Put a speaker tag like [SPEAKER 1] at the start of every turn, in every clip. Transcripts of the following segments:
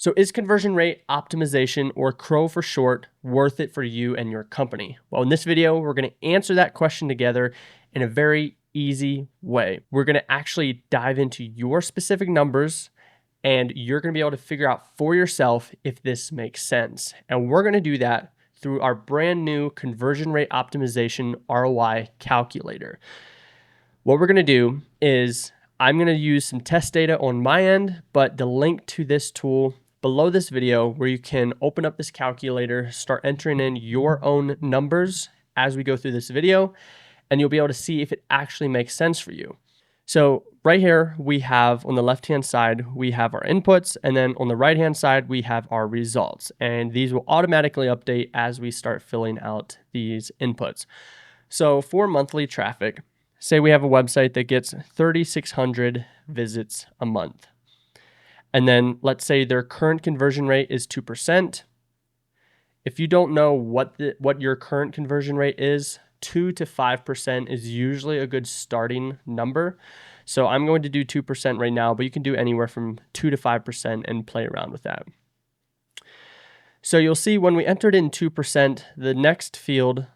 [SPEAKER 1] So is conversion rate optimization, or CRO for short, worth it for you and your company? Well, in this video, we're going to answer that question together in a very easy way. We're going to actually dive into your specific numbers, and you're going to be able to figure out for yourself if this makes sense. And we're going to do that through our brand new conversion rate optimization ROI calculator. What we're going to do is I'm going to use some test data on my end, but the link to this tool below this video where you can open up this calculator, start entering in your own numbers as we go through this video, and you'll be able to see if it actually makes sense for you. So right here, we have on the left-hand side, we have our inputs, and then on the right-hand side, we have our results. And these will automatically update as we start filling out these inputs. So for monthly traffic, say we have a website that gets 3,600 visits a month. And then let's say their current conversion rate is 2%. If you don't know what your current conversion rate is, 2 to 5% is usually a good starting number. So I'm going to do 2% right now, but you can do anywhere from 2 to 5% and play around with that. So you'll see when we entered in 2%, the next field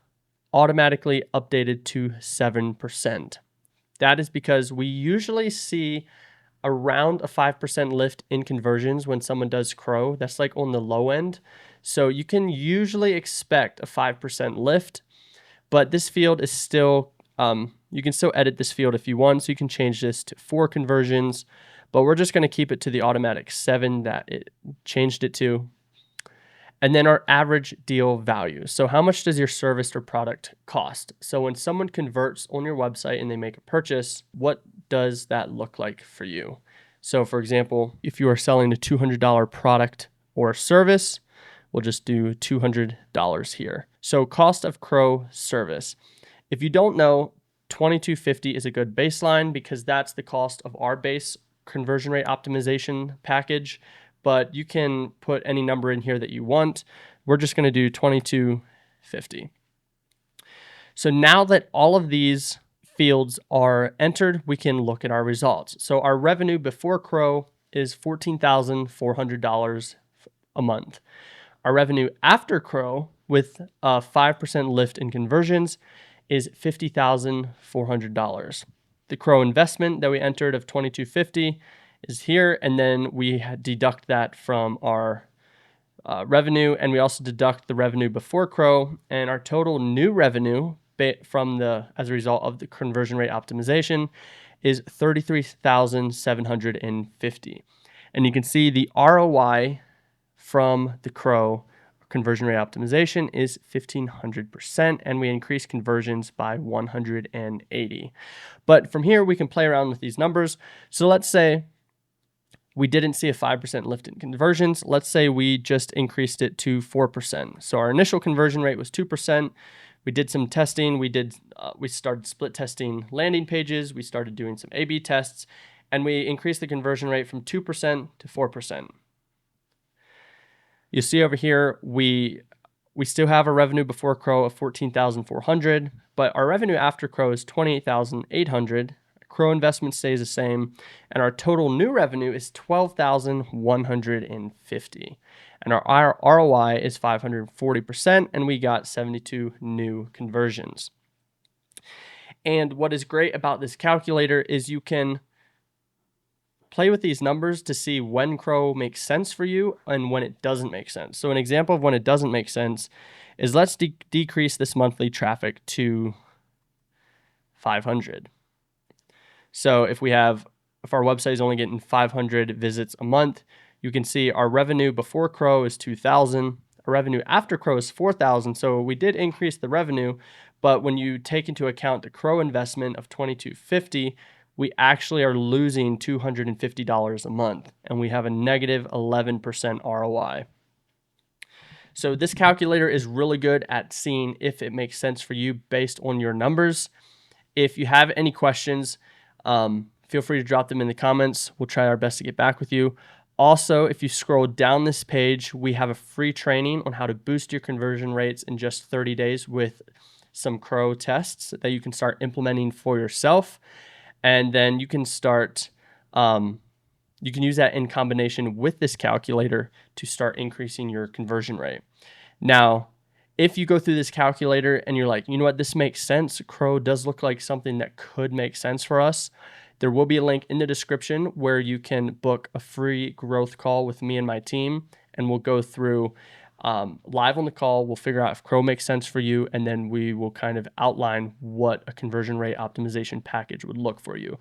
[SPEAKER 1] automatically updated to 7%. That is because we usually see around a 5% lift in conversions when someone does CRO. That's like on the low end. So you can usually expect a 5% lift, but this field is still, you can still edit this field if you want. So you can change this to 4 conversions, but we're just going to keep it to the automatic 7 that it changed it to. And then our average deal value. So how much does your service or product cost? So when someone converts on your website and they make a purchase, what does that look like for you? So for example, if you are selling a $200 product or service, we'll just do $200 here. So cost of CRO service. If you don't know, $2,250 is a good baseline because that's the cost of our base conversion rate optimization package. But you can put any number in here that you want. We're just going to do $2,250. So now that all of these fields are entered, we can look at our results. So our revenue before CRO is $14,400 a month. Our revenue after CRO with a 5% lift in conversions is $50,400. The CRO investment that we entered of $2,250 is here, and then we deduct that from our revenue, and we also deduct the revenue before CRO, and our total new revenue as a result of the conversion rate optimization is $33,750. And you can see the ROI from the CRO conversion rate optimization is 1,500%, and we increase conversions by 180. But from here, we can play around with these numbers. So let's say we didn't see a 5% lift in conversions. Let's say we just increased it to 4%. So our initial conversion rate was 2%. We did some testing. We started split testing landing pages. We started doing some A/B tests, and we increased the conversion rate from 2% to 4%. You see over here, we still have a revenue before CRO of $14,400, but our revenue after CRO is $28,800. CRO investment stays the same, and our total new revenue is $12,150. And our ROI is 540%, and we got 72 new conversions. And what is great about this calculator is you can play with these numbers to see when CRO makes sense for you and when it doesn't make sense. So an example of when it doesn't make sense is let's decrease this monthly traffic to 500. So if our website is only getting 500 visits a month, you can see our revenue before CRO is 2,000. Our revenue after CRO is 4,000. So we did increase the revenue, but when you take into account the CRO investment of $2,250, we actually are losing $250 a month, and we have a negative 11% ROI. So this calculator is really good at seeing if it makes sense for you based on your numbers. If you have any questions, feel free to drop them in the comments. We'll try our best to get back with you. Also, if you scroll down this page, we have a free training on how to boost your conversion rates in just 30 days with some CRO tests that you can start implementing for yourself. And then you can start You can use that in combination with this calculator to start increasing your conversion rate. Now, if you go through this calculator and you're like, you know what, this makes sense, CRO does look like something that could make sense for us, there will be a link in the description where you can book a free growth call with me and my team, and we'll go through live on the call. We'll figure out if CRO makes sense for you, and then we will kind of outline what a conversion rate optimization package would look for you.